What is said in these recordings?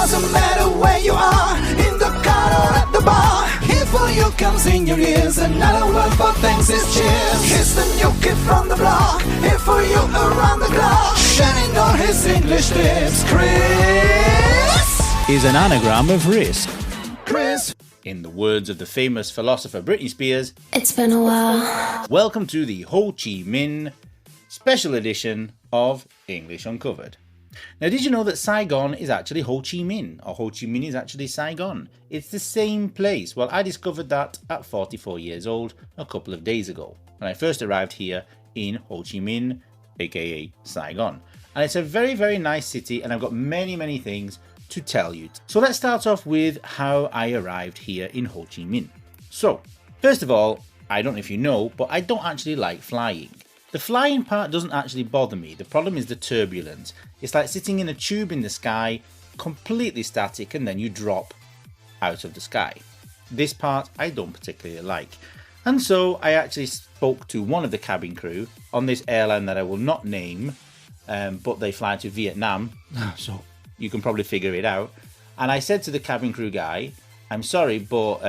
Doesn't matter where you are, in the car or at the bar. Here for you comes in your ears, another word for thanks is cheers. Here's the new kid from the block, here for you around the clock, shining all his English tips. Kris is an anagram of risk. Kris. In the words of the famous philosopher Britney Spears, it's been a while. Welcome to the Ho Chi Minh special edition of English Uncovered. Now, did you know that Saigon is actually Ho Chi Minh, or Ho Chi Minh is actually Saigon? It's the same place. Well, I discovered that at 44 years old a couple of days ago when I first arrived here in Ho Chi Minh, aka Saigon. And it's a very, very nice city, and I've got many things to tell you. So let's start off with how I arrived here in Ho Chi Minh. So, first of all, I don't know if you know, but I don't actually like flying. The flying part doesn't actually bother me. The problem is the turbulence. It's like sitting in a tube in the sky, completely static, and then you drop out of the sky. This part I don't particularly like. And so I actually spoke to one of the cabin crew on this airline that I will not name, but they fly to Vietnam, so you can probably figure it out. And I said to the cabin crew guy, I'm sorry, but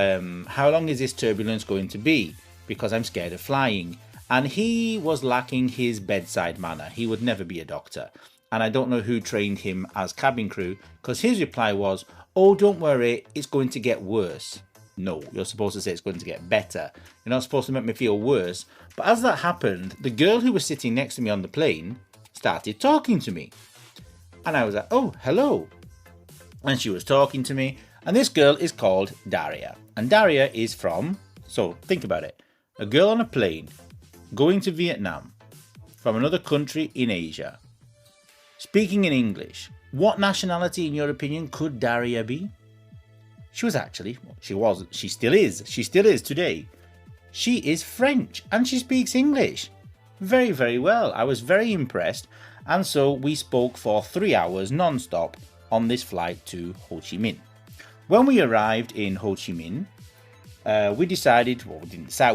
how long is this turbulence going to be? Because I'm scared of flying. And he was lacking his bedside manner. He would never be a doctor. And I don't know who trained him as cabin crew, because his reply was, oh, don't worry, it's going to get worse. No, you're supposed to say it's going to get better. You're not supposed to make me feel worse. But as that happened, the girl who was sitting next to me on the plane started talking to me. And I was like, oh, hello. And she was talking to me. And this girl is called Daria. And Daria is from, so think about it, a girl on a plane going to Vietnam from another country in Asia, speaking in English. What nationality, in your opinion, could Daria be? She still is today. She is French and she speaks English very, very well. I was very impressed. And so we spoke for 3 hours non-stop on this flight to Ho Chi Minh. When we arrived in Ho Chi Minh,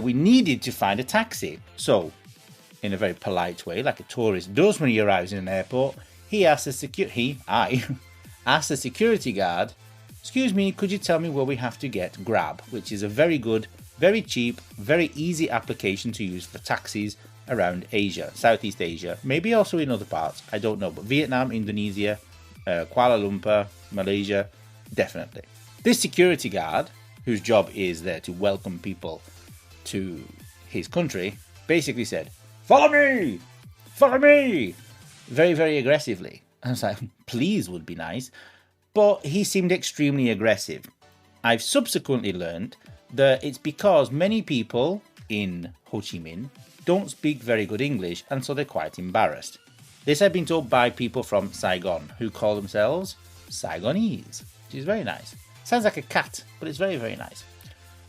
we needed to find a taxi. So, in a very polite way, like a tourist does when he arrives in an airport, I asked the security guard, excuse me, could you tell me where we have to get Grab, which is a very good, very cheap, very easy application to use for taxis around Asia, Southeast Asia, maybe also in other parts, I don't know, but Vietnam, Indonesia, Kuala Lumpur, Malaysia, definitely. This security guard, whose job is there to welcome people to his country, basically said, follow me, very, very aggressively. I was like, please would be nice, but he seemed extremely aggressive. I've subsequently learned that it's because many people in Ho Chi Minh don't speak very good English, and so they're quite embarrassed. This I've been told by people from Saigon, who call themselves Saigonese, which is very nice. Sounds like a cat, but it's very, very nice.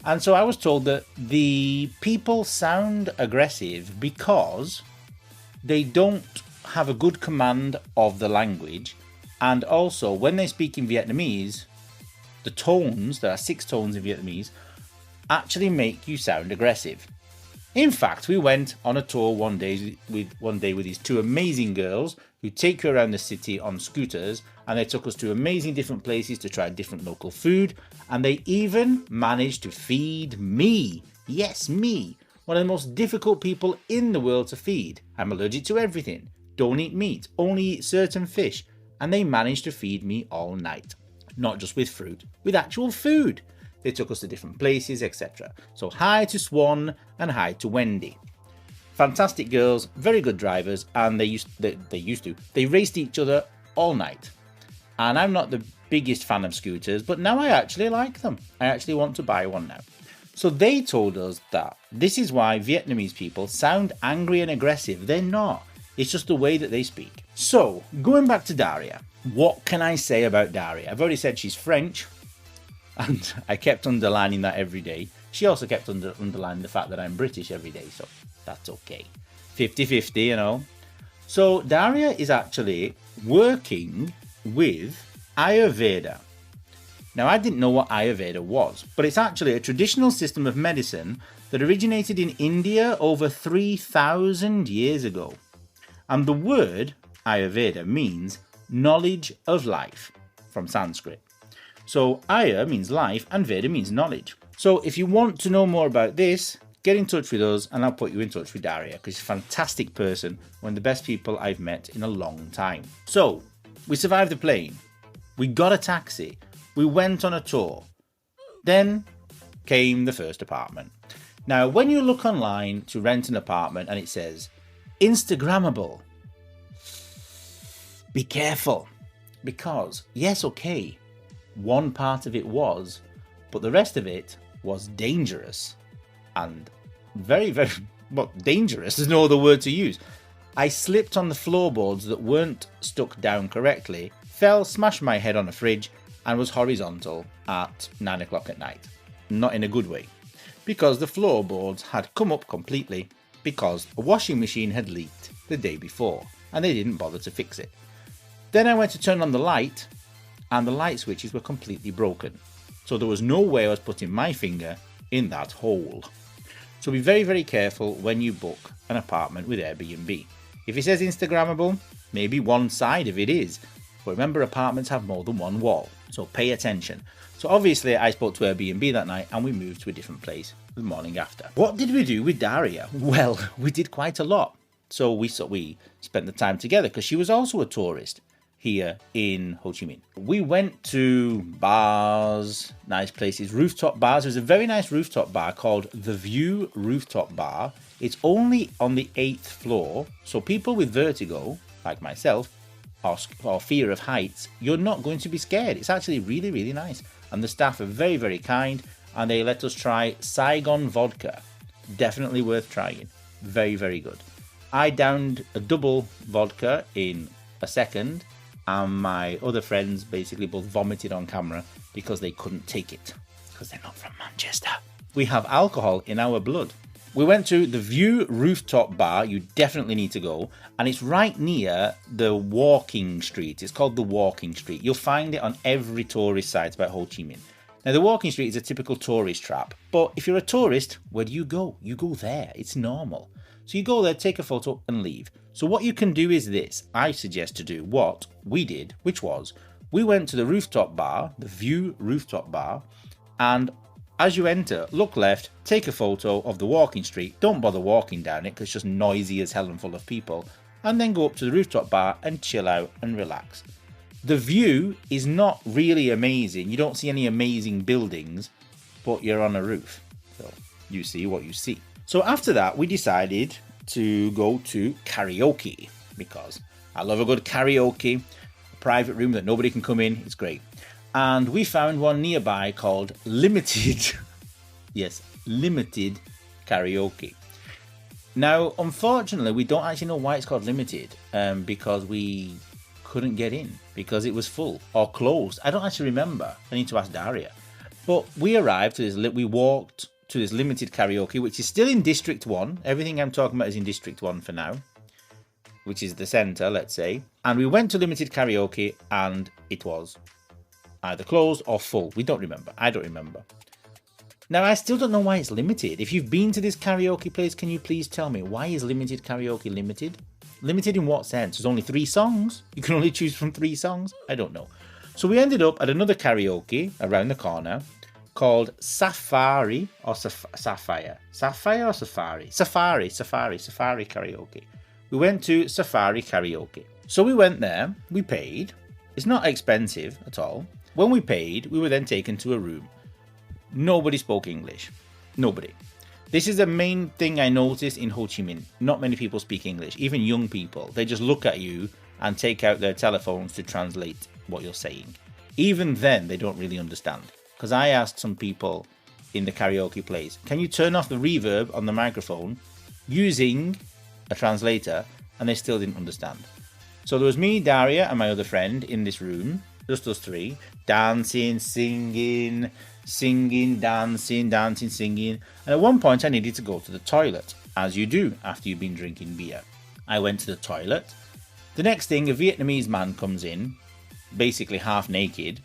And so I was told that the people sound aggressive because they don't have a good command of the language. And also, when they speak in Vietnamese, the tones, there are 6 tones in Vietnamese, actually make you sound aggressive. In fact, we went on a tour one day with these 2 amazing girls who take you around the city on scooters, and they took us to amazing different places to try different local food, and they even managed to feed me. Yes, me. One of the most difficult people in the world to feed. I'm allergic to everything. Don't eat meat. Only eat certain fish. And they managed to feed me all night. Not just with fruit, with actual food. They took us to different places, etc. So hi to Swan and hi to Wendy. Fantastic girls, very good drivers, and they raced each other all night. And I'm not the biggest fan of scooters, but now I actually like them. I actually want to buy one now. So they told us that this is why Vietnamese people sound angry and aggressive. They're not. It's just the way that they speak. So, going back to Daria, what can I say about Daria? I've already said she's French, and I kept underlining that every day. She also kept underlining the fact that I'm British every day, so that's okay. 50-50, you know. So Daria is actually working with Ayurveda. Now, I didn't know what Ayurveda was, but it's actually a traditional system of medicine that originated in India over 3,000 years ago. And the word Ayurveda means knowledge of life. from Sanskrit. So Aya means life and Veda means knowledge. So if you want to know more about this, get in touch with us and I'll put you in touch with Daria, because she's a fantastic person, one of the best people I've met in a long time. So we survived the plane. We got a taxi. We went on a tour. Then came the first apartment. Now, when you look online to rent an apartment and it says Instagrammable, be careful. Because, yes, okay, one part of it was, but the rest of it was dangerous. And very, very, well, dangerous is no other word to use. I slipped on the floorboards that weren't stuck down correctly, fell, smashed my head on a fridge, and was horizontal at 9 o'clock at night. Not in a good way. Because the floorboards had come up completely because a washing machine had leaked the day before, and they didn't bother to fix it. Then I went to turn on the light, and the light switches were completely broken. So there was no way I was putting my finger in that hole. So be very, very careful when you book an apartment with Airbnb. If it says Instagrammable, maybe one side of it is. But remember, apartments have more than one wall, so pay attention. So obviously I spoke to Airbnb that night and we moved to a different place the morning after. What did we do with Daria? Well, we did quite a lot. So we spent the time together because she was also a tourist here in Ho Chi Minh. We went to bars, nice places, rooftop bars. There's a very nice rooftop bar called The View Rooftop Bar. It's only on the 8th floor, so people with vertigo, like myself, or fear of heights, you're not going to be scared. It's actually really, really nice. And the staff are very, very kind, and they let us try Saigon vodka. Definitely worth trying. Very, very good. I downed a double vodka in a second, and my other friends basically both vomited on camera because they couldn't take it, because they're not from Manchester. We have alcohol in our blood. We went to the View Rooftop Bar. You definitely need to go. And it's right near the walking street. It's called the Walking Street. You'll find it on every tourist site about Ho Chi Minh. Now, the Walking Street is a typical tourist trap. But if you're a tourist, where do you go? You go there. It's normal. So you go there, take a photo and leave. So what you can do is this. I suggest to do what we did, which was we went to the rooftop bar, the View Rooftop Bar, and as you enter, look left, take a photo of the walking street. Don't bother walking down it because it's just noisy as hell and full of people. And then go up to the rooftop bar and chill out and relax. The view is not really amazing. You don't see any amazing buildings, but you're on a roof. So you see what you see. So after that, we decided to go to karaoke because I love a good karaoke. A private room that nobody can come in. It's great. And we found one nearby called Limited. Yes, Limited Karaoke. Now, unfortunately, we don't actually know why it's called Limited, because we couldn't get in because it was full or closed. I don't actually remember. I need to ask Daria. But we arrived to this. We walked to this Limited Karaoke, which is still in District 1. Everything I'm talking about is in District 1 for now, which is the centre, let's say. And we went to Limited Karaoke, and it was either closed or full. We don't remember. I don't remember. Now, I still don't know why it's limited. If you've been to this karaoke place, can you please tell me, why is Limited Karaoke limited? Limited in what sense? There's only 3 songs? You can only choose from 3 songs? I don't know. So we ended up at another karaoke around the corner called Safari or Sapphire. Sapphire or Safari? Safari Karaoke. We went to Safari Karaoke. So we went there, we paid. It's not expensive at all. When we paid, we were then taken to a room. Nobody spoke English. Nobody. This is the main thing I noticed in Ho Chi Minh. Not many people speak English, even young people. They just look at you and take out their telephones to translate what you're saying. Even then, they don't really understand. Because I asked some people in the karaoke place, can you turn off the reverb on the microphone using a translator? And they still didn't understand. So there was me, Daria, and my other friend in this room, just us 3, dancing, singing, dancing, singing. And at one point I needed to go to the toilet, as you do after you've been drinking beer. I went to the toilet. The next thing, a Vietnamese man comes in, basically half naked,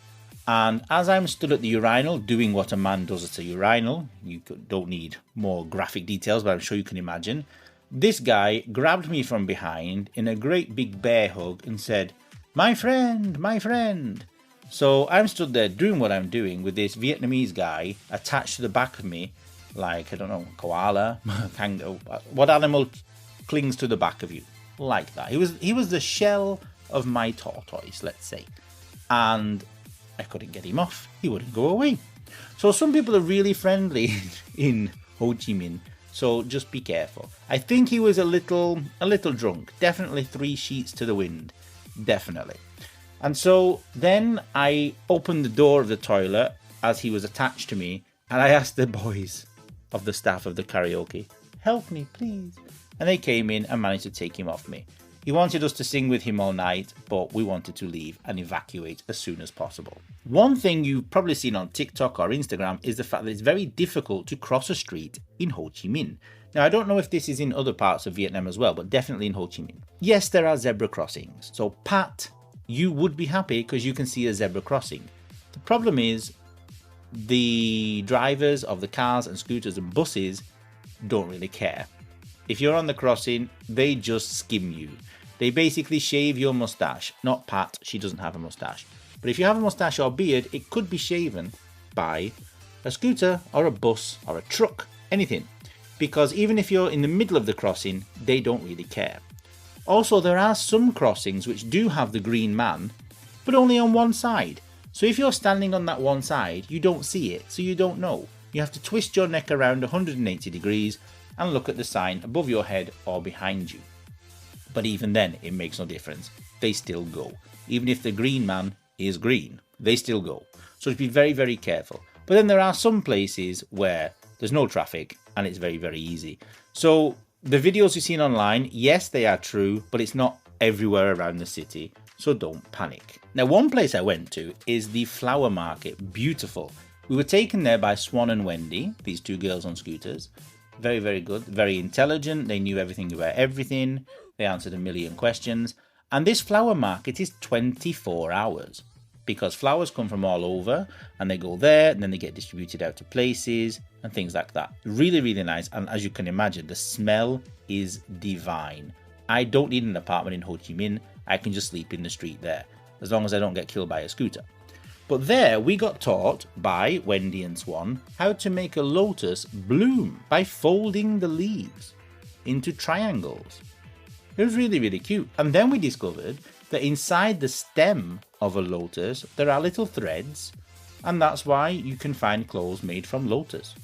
and as I'm stood at the urinal doing what a man does at a urinal, you don't need more graphic details, but I'm sure you can imagine, this guy grabbed me from behind in a great big bear hug and said, my friend, So I'm stood there doing what I'm doing with this Vietnamese guy attached to the back of me, like, I don't know, koala, kangaroo, what animal clings to the back of you? Like that. He was the shell of my tortoise, let's say. And I couldn't get him off. He wouldn't go away. So some people are really friendly in Ho Chi Minh. So just be careful. I think he was a little drunk. Definitely 3 sheets to the wind. Definitely. And so then I opened the door of the toilet as he was attached to me, and I asked the boys of the staff of the karaoke, help me, please. And they came in and managed to take him off me. He wanted us to sing with him all night, but we wanted to leave and evacuate as soon as possible. One thing you've probably seen on TikTok or Instagram is the fact that it's very difficult to cross a street in Ho Chi Minh. Now, I don't know if this is in other parts of Vietnam as well, but definitely in Ho Chi Minh. Yes, there are zebra crossings. So, Pat, you would be happy because you can see a zebra crossing. The problem is the drivers of the cars and scooters and buses don't really care. If you're on the crossing, they just skim you. They basically shave your mustache. Not Pat, she doesn't have a mustache. But if you have a mustache or beard, it could be shaven by a scooter or a bus or a truck, anything. Because even if you're in the middle of the crossing, they don't really care. Also, there are some crossings which do have the green man, but only on one side. So if you're standing on that one side, you don't see it, so you don't know. You have to twist your neck around 180 degrees and look at the sign above your head or behind you. But even then, it makes no difference. They still go. Even if the green man is green, they still go. So just be very, very careful. But then there are some places where there's no traffic and it's very, very easy. So the videos you've seen online, yes, they are true, but it's not everywhere around the city. So don't panic. Now, one place I went to is the flower market. Beautiful. We were taken there by Swan and Wendy, these 2 girls on scooters. Very, very good. Very intelligent. They knew everything about everything. They answered a million questions. And this flower market is 24 hours because flowers come from all over and they go there and then they get distributed out to places and things like that. Really, really nice. And as you can imagine, the smell is divine. I don't need an apartment in Ho Chi Minh. I can just sleep in the street there as long as I don't get killed by a scooter. But there we got taught by Wendy and Swan how to make a lotus bloom by folding the leaves into triangles. It was really, really cute. And then we discovered that inside the stem of a lotus, there are little threads, and that's why you can find clothes made from lotus.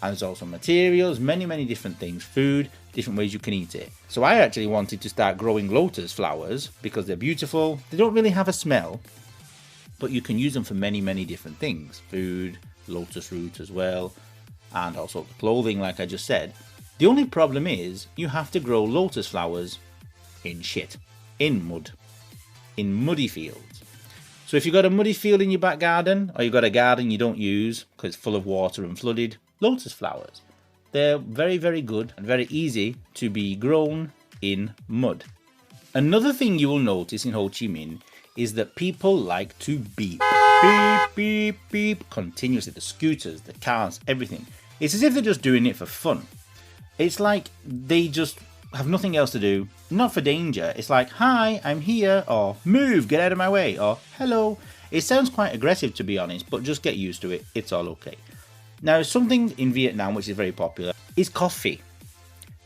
And there's also materials, many, many different things, food, different ways you can eat it. So I actually wanted to start growing lotus flowers because they're beautiful. They don't really have a smell, but you can use them for many, many different things. Food, lotus root as well, and also clothing, like I just said. The only problem is you have to grow lotus flowers in shit, in mud, in muddy fields. So if you've got a muddy field in your back garden, or you've got a garden you don't use because it's full of water and flooded, lotus flowers. They're very, very good and very easy to be grown in mud. Another thing you will notice in Ho Chi Minh is that people like to beep. Beep, beep, beep, continuously. The scooters, the cars, everything. It's as if they're just doing it for fun. It's like they just have nothing else to do, not for danger. It's like, hi, I'm here, or move, get out of my way, or hello. It sounds quite aggressive, to be honest, but just get used to it. It's all okay. Now, something in Vietnam which is very popular is coffee.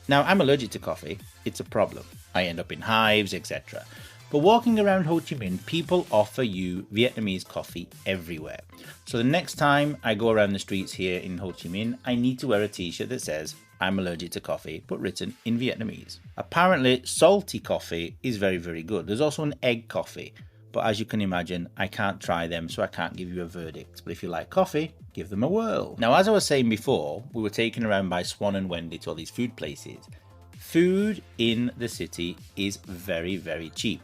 Now, I'm allergic to coffee. It's a problem. I end up in hives, etc. But walking around Ho Chi Minh, people offer you Vietnamese coffee everywhere. So the next time I go around the streets here in Ho Chi Minh, I need to wear a t-shirt that says, I'm allergic to coffee, but written in Vietnamese. Apparently, salty coffee is very, very good. There's also an egg coffee. But as you can imagine, I can't try them, so I can't give you a verdict. But if you like coffee, give them a whirl. Now, as I was saying before, we were taken around by Swan and Wendy to all these food places. Food in the city is very, very cheap.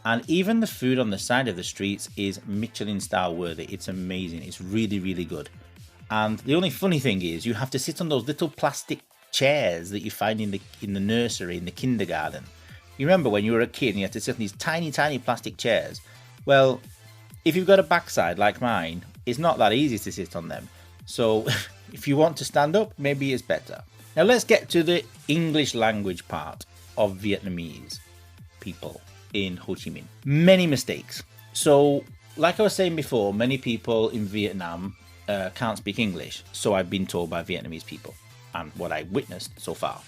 And even the food on the side of the streets is Michelin star worthy. It's amazing. It's really, really good. And the only funny thing is you have to sit on those little plastic chairs that you find in the nursery, in the kindergarten. You remember when you were a kid and you had to sit on these tiny, tiny plastic chairs? Well, if you've got a backside like mine, it's not that easy to sit on them. So if you want to stand up, maybe it's better. Now let's get to the English language part of Vietnamese people in Ho Chi Minh. Many mistakes. So like I was saying before, many people in Vietnam can't speak English, so I've been told by Vietnamese people and what I witnessed so far.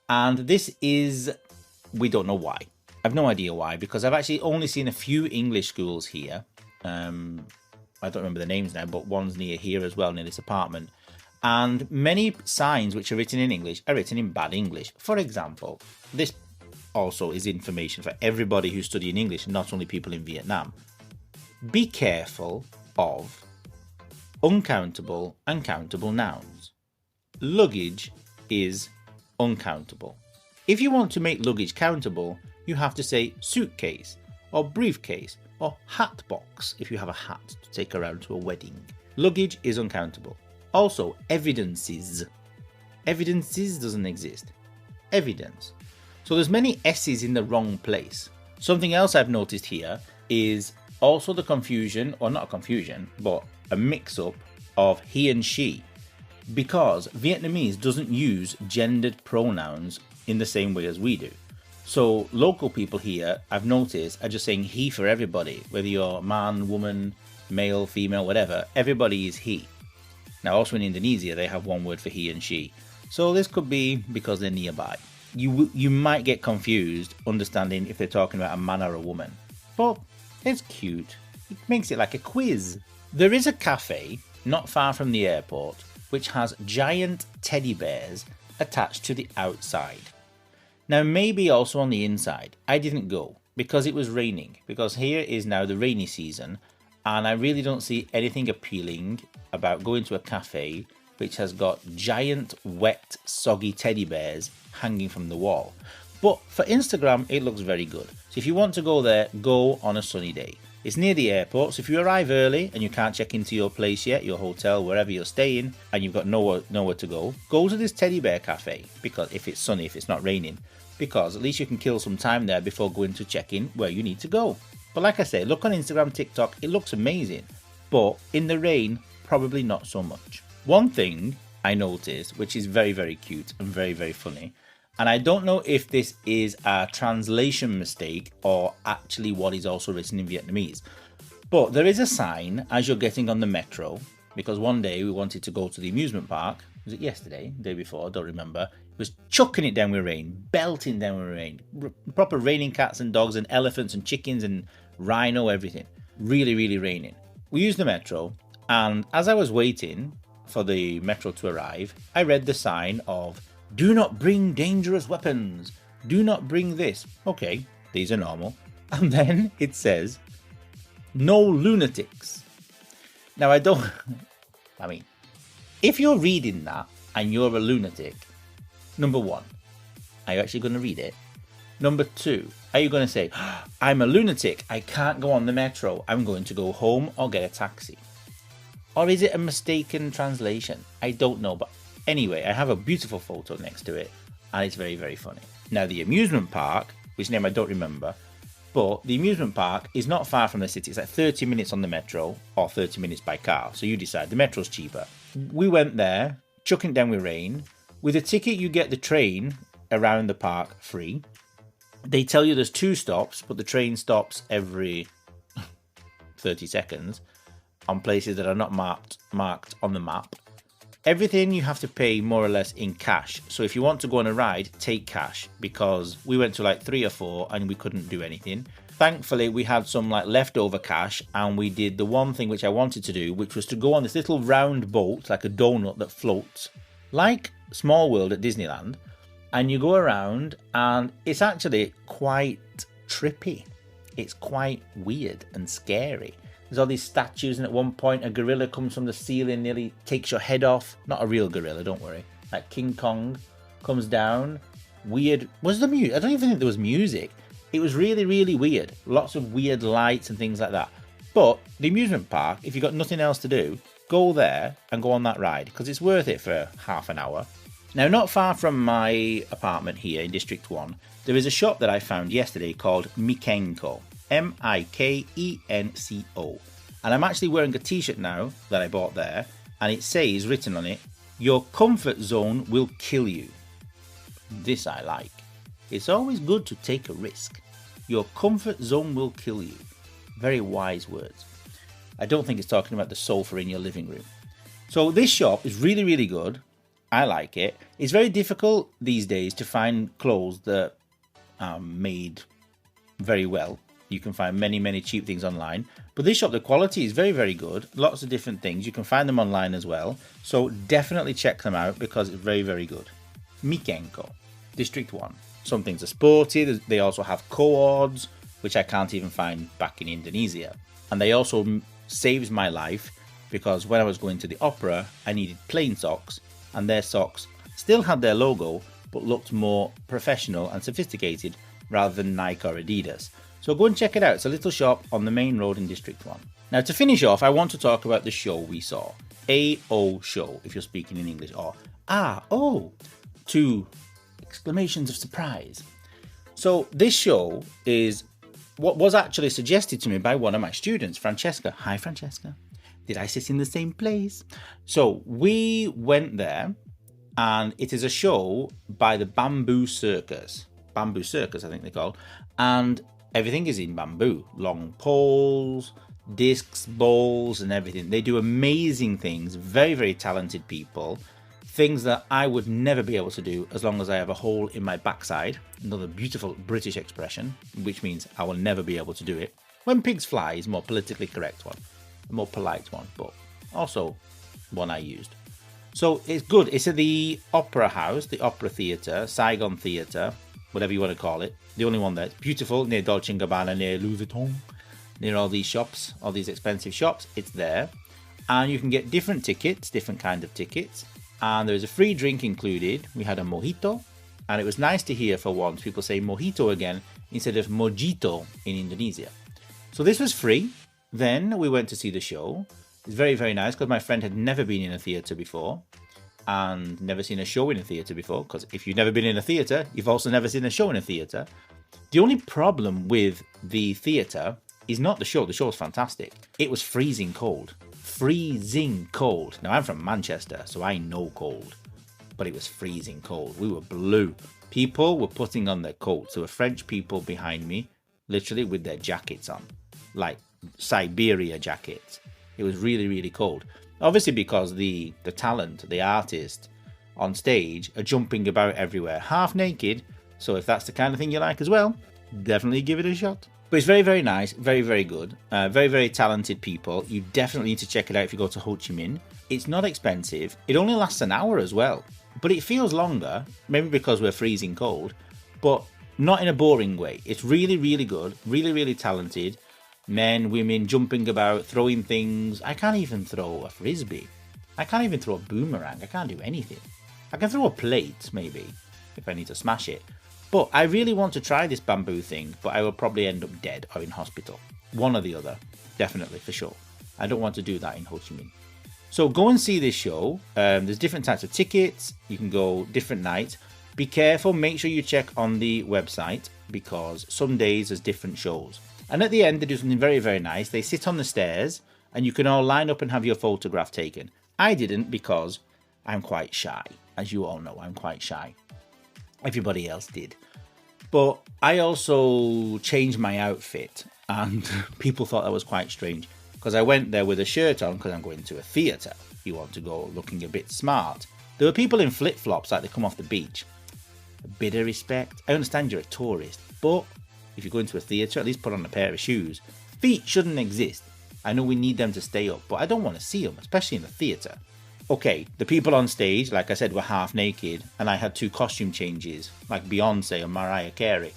And this is, we don't know why. I've no idea why, because I've actually only seen a few English schools here. I don't remember the names now, but one's near here as well, near this apartment. And many signs which are written in English are written in bad English. For example, this also is information for everybody who's studying English, not only people in Vietnam. Be careful of uncountable and countable nouns. Luggage is uncountable. If you want to make luggage countable, you have to say suitcase or briefcase or hat box if you have a hat to take around to a wedding. Luggage is uncountable. Also, evidences. Evidences doesn't exist. Evidence. So there's many S's in the wrong place. Something else I've noticed here is also the confusion, or not a confusion, but a mix-up of he and she. Because Vietnamese doesn't use gendered pronouns in the same way as we do. So local people here, I've noticed, are just saying he for everybody. Whether you're man, woman, male, female, whatever, everybody is he. Now also in Indonesia, they have one word for he and she. So this could be because they're nearby. You might get confused understanding if they're talking about a man or a woman. But it's cute. It makes it like a quiz. There is a cafe not far from the airport which has giant teddy bears attached to the outside. Now maybe also on the inside. I didn't go because it was raining, because here is now the rainy season and I really don't see anything appealing about going to a cafe which has got giant wet soggy teddy bears hanging from the wall. But for Instagram it looks very good. So if you want to go there, go on a sunny day. It's near the airport, so if you arrive early and you can't check into your place yet, your hotel, wherever you're staying, and you've got nowhere to go to this teddy bear cafe, because if it's sunny, if it's not raining, because at least you can kill some time there before going to check in where you need to go. But like I say, look on Instagram, TikTok, it looks amazing, but in the rain, probably not so much. One thing I noticed, which is very, very cute and very, very funny, and I don't know if this is a translation mistake or actually what is also written in Vietnamese. But there is a sign as you're getting on the metro, because one day we wanted to go to the amusement park. Was it yesterday? The day before? I don't remember. It was chucking it down with rain, belting down with rain. Proper raining cats and dogs and elephants and chickens and rhino, everything. Really, really raining. We used the metro, and as I was waiting for the metro to arrive, I read the sign of "Do not bring dangerous weapons. Do not bring this." Okay, these are normal. And then it says, "No lunatics." Now I mean, if you're reading that and you're a lunatic, number one, are you actually going to read it? Number two, are you going to say, "I'm a lunatic, I can't go on the metro, I'm going to go home or get a taxi"? Or is it a mistaken translation? I don't know, but anyway, I have a beautiful photo next to it, and it's very, very funny. Now, the amusement park, which name I don't remember, but the amusement park is not far from the city. It's like 30 minutes on the metro, or 30 minutes by car, so you decide. The metro's cheaper. We went there, chucking it down with rain. With a ticket, you get the train around the park free. They tell you there's 2 stops, but the train stops every 30 seconds on places that are not marked on the map. Everything you have to pay more or less in cash. So if you want to go on a ride, take cash, because we went to like 3 or 4 and we couldn't do anything. Thankfully, we had some like leftover cash and we did the one thing which I wanted to do, which was to go on this little round boat, like a donut that floats, like Small World at Disneyland. And you go around and it's actually quite trippy. It's quite weird and scary. There's all these statues, and at one point a gorilla comes from the ceiling, nearly takes your head off. Not a real gorilla, don't worry. Like King Kong comes down. Weird. Was the music? I don't even think there was music. It was really, really weird. Lots of weird lights and things like that. But the amusement park, if you've got nothing else to do, go there and go on that ride, because it's worth it for half an hour. Now, not far from my apartment here in District 1, there is a shop that I found yesterday called Mikenko. Mikenco. And I'm actually wearing a t-shirt now that I bought there, and it says, written on it, "Your comfort zone will kill you." This I like. It's always good to take a risk. Your comfort zone will kill you. Very wise words. I don't think it's talking about the sofa in your living room. So this shop is really, really good. I like it. It's very difficult these days to find clothes that are made very well. You can find many, many cheap things online. But this shop, the quality is very, very good. Lots of different things. You can find them online as well. So definitely check them out because it's very, very good. Mikenko, District 1. Some things are sporty. They also have cords, which I can't even find back in Indonesia. And they also saves my life because when I was going to the opera, I needed plain socks. And their socks still had their logo, but looked more professional and sophisticated rather than Nike or Adidas. So go and check it out. It's a little shop on the main road in District 1. Now to finish off, I want to talk about the show we saw. A-O show, if you're speaking in English, or ah-oh, 2 exclamations of surprise. So this show is what was actually suggested to me by one of my students, Francesca. Hi, Francesca. Did I sit in the same place? So we went there, and it is a show by the Bamboo Circus. Bamboo Circus, I think they're called. And everything is in bamboo. Long poles, discs, bowls, and everything. They do amazing things. Very, very talented people. Things that I would never be able to do as long as I have a hole in my backside. Another beautiful British expression, which means I will never be able to do it. When pigs fly is a more politically correct one. A more polite one, but also one I used. So it's good. It's at the Opera House, the Opera Theatre, Saigon Theatre, whatever you want to call it. The only one that's beautiful, near Dolce & Gabbana, near Louis Vuitton, near all these shops, all these expensive shops. It's there. And you can get different tickets, different kind of tickets. And there's a free drink included. We had a mojito. And it was nice to hear for once people say mojito again instead of mojito in Indonesia. So this was free. Then we went to see the show. It's very, very nice because my friend had never been in a theatre before and never seen a show in a theatre before, because if you've never been in a theatre, you've also never seen a show in a theatre. The only problem with the theatre is not the show. The show was fantastic. It was freezing cold. Freezing cold. Now, I'm from Manchester, so I know cold. But it was freezing cold. We were blue. People were putting on their coats. There were French people behind me, literally with their jackets on. Like Siberia jackets. It was really, really cold. Obviously because the talent, the artist on stage are jumping about everywhere, half naked. So if that's the kind of thing you like as well, definitely give it a shot. But it's very, very nice, very, very good. Very, very talented people. You definitely need to check it out if you go to Ho Chi Minh. It's not expensive. It only lasts an hour as well. But it feels longer, maybe because we're freezing cold, but not in a boring way. It's really, really good, really, really talented. Men, women jumping about, throwing things. I can't even throw a frisbee. I can't even throw a boomerang. I can't do anything. I can throw a plate, maybe, if I need to smash it. But I really want to try this bamboo thing, but I will probably end up dead or in hospital. One or the other, definitely, for sure. I don't want to do that in Ho Chi Minh. So go and see this show. There's different types of tickets. You can go different nights. Be careful, make sure you check on the website because some days there's different shows. And at the end, they do something very, very nice. They sit on the stairs and you can all line up and have your photograph taken. I didn't because I'm quite shy. As you all know, I'm quite shy. Everybody else did. But I also changed my outfit and people thought that was quite strange because I went there with a shirt on because I'm going to a theatre. You want to go looking a bit smart. There were people in flip-flops like they come off the beach. A bit of respect. I understand you're a tourist, but if you're going to a theatre, at least put on a pair of shoes. Feet shouldn't exist. I know we need them to stay up, but I don't want to see them, especially in the theatre. Okay, the people on stage, like I said, were half naked, and I had 2 costume changes, like Beyonce or Mariah Carey.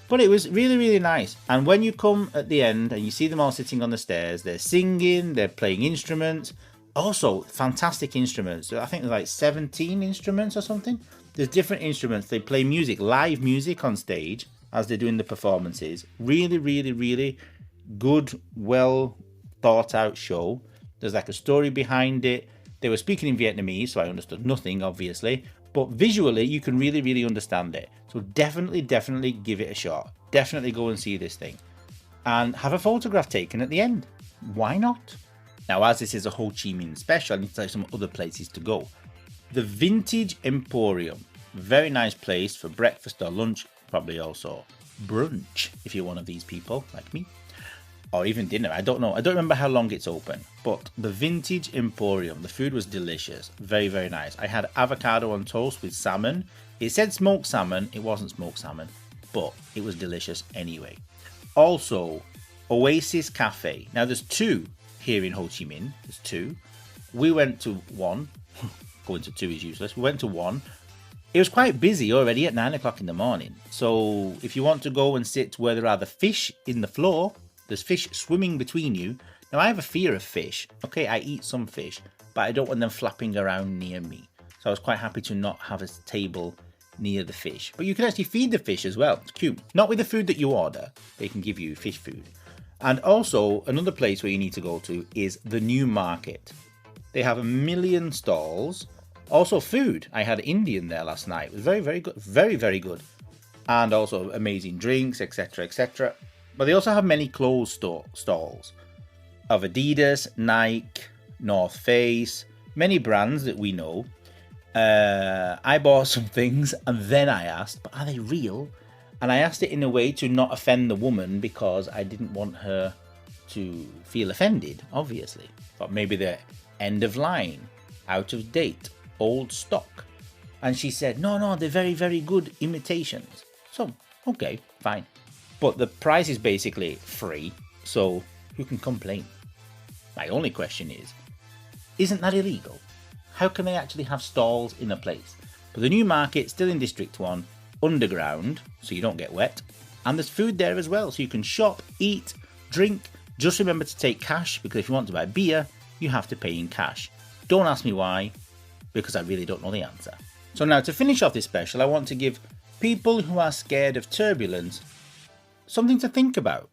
But it was really, really nice. And when you come at the end and you see them all sitting on the stairs, they're singing, they're playing instruments. Also, fantastic instruments. I think there's like 17 instruments or something. There's different instruments. They play music, live music on stage as they're doing the performances. Really, really, really good, well thought out show. There's like a story behind it. They were speaking in Vietnamese, so I understood nothing, obviously. But visually, you can really, really understand it. So definitely, definitely give it a shot. Definitely go and see this thing. And have a photograph taken at the end. Why not? Now, as this is a Ho Chi Minh special, I need to tell you some other places to go. The Vintage Emporium. Very nice place for breakfast or lunch. Probably also brunch, if you're one of these people, like me. or even dinner. I don't know. I don't remember how long it's open. But the Vintage Emporium, the food was delicious. Very, very nice. I had avocado on toast with salmon. It said smoked salmon. It wasn't smoked salmon, but it was delicious anyway. Also, Oasis Cafe. Now, there's two here in Ho Chi Minh. There's two. We went to one. Going to two is useless. We went to one. It was quite busy already at 9 o'clock in the morning. So if you want to go and sit where there are the fish in the floor, there's fish swimming between you. Now, I have a fear of fish. Okay, I eat some fish, but I don't want them flapping around near me. So I was quite happy to not have a table near the fish. But you can actually feed the fish as well. It's cute. Not with the food that you order. They can give you fish food. And also, another place where you need to go to is the New Market. They have 1 million stalls. Also food. I had Indian there last night. It was very, very good. Very, very good. And also amazing drinks, etc., etc. But they also have many clothes stalls of Adidas, Nike, North Face, many brands that we know. I bought some things and then I asked, but are they real? And I asked it in a way to not offend the woman because I didn't want her to feel offended, obviously. Thought maybe they're end of line, out of date, old stock. And she said, no, they're very, very good imitations. So, okay, fine. But the price is basically free, so who can complain? My only question is, isn't that illegal? How can they actually have stalls in a place? But the New Market, still in District 1, underground, so you don't get wet. And there's food there as well, so you can shop, eat, drink. Just remember to take cash, because if you want to buy beer, you have to pay in cash. Don't ask me why, because I really don't know the answer. So now, to finish off this special, I want to give people who are scared of turbulence something to think about.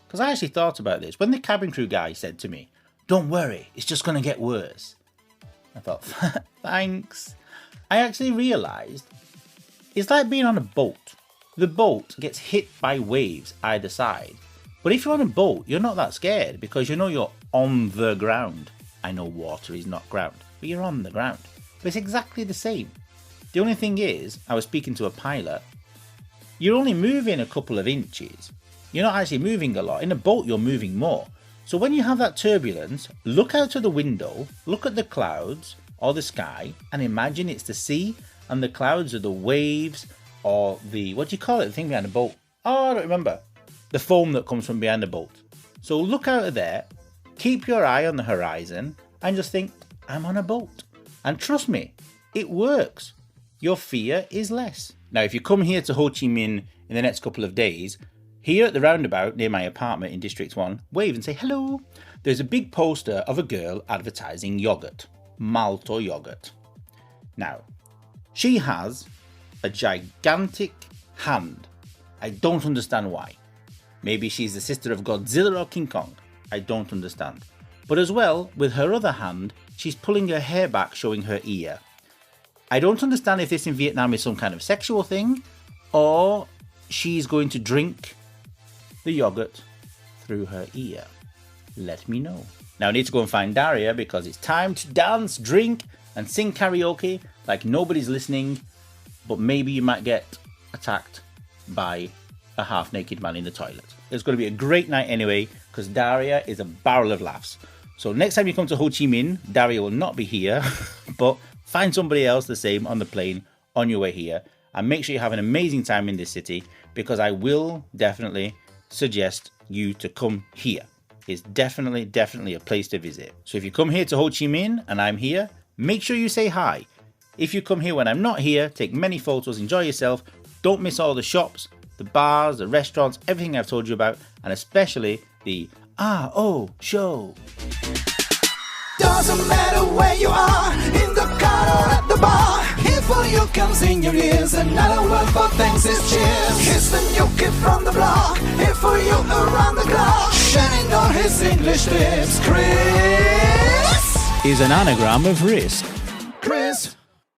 Because I actually thought about this. When the cabin crew guy said to me, don't worry, it's just going to get worse. I thought, thanks. I actually realised it's like being on a boat. The boat gets hit by waves either side. But if you're on a boat, you're not that scared because you know you're on the ground. I know water is not ground, but you're on the ground. But it's exactly the same. The only thing is, I was speaking to a pilot, you're only moving a couple of inches. You're not actually moving a lot. In a boat, you're moving more. So when you have that turbulence, look out of the window, look at the clouds or the sky, and imagine it's the sea and the clouds are the waves or the, what do you call it, the thing behind the boat? Oh, I don't remember. The foam that comes from behind the boat. So look out of there, keep your eye on the horizon, and just think, I'm on a boat. And trust me, it works. Your fear is less. Now, if you come here to Ho Chi Minh in the next couple of days, here at the roundabout near my apartment in District 1, wave and say hello. There's a big poster of a girl advertising yogurt, Malto yogurt. Now, she has a gigantic hand. I don't understand why. Maybe she's the sister of Godzilla or King Kong. I don't understand. But as well, with her other hand, she's pulling her hair back, showing her ear. I don't understand if this in Vietnam is some kind of sexual thing, or she's going to drink the yogurt through her ear. Let me know. Now I need to go and find Daria because it's time to dance, drink, and sing karaoke like nobody's listening, but maybe you might get attacked by a half-naked man in the toilet. It's going to be a great night anyway, because Daria is a barrel of laughs. So next time you come to Ho Chi Minh, Daria will not be here, but find somebody else the same on the plane on your way here, and make sure you have an amazing time in this city, because I will definitely suggest you to come here. It's definitely a place to visit. So if you come here to Ho Chi Minh and I'm here, make sure you say hi. If you come here when I'm not here, take many photos, enjoy yourself. Don't miss all the shops, the bars, the restaurants, everything I've told you about, and especially the show. Doesn't matter where you are, in the car or at the bar. Here for you comes in your ears, another word for thanks is cheers. Here's the new kid from the block, here for you around the clock. Shining on his English lips, Kris is an anagram of risk.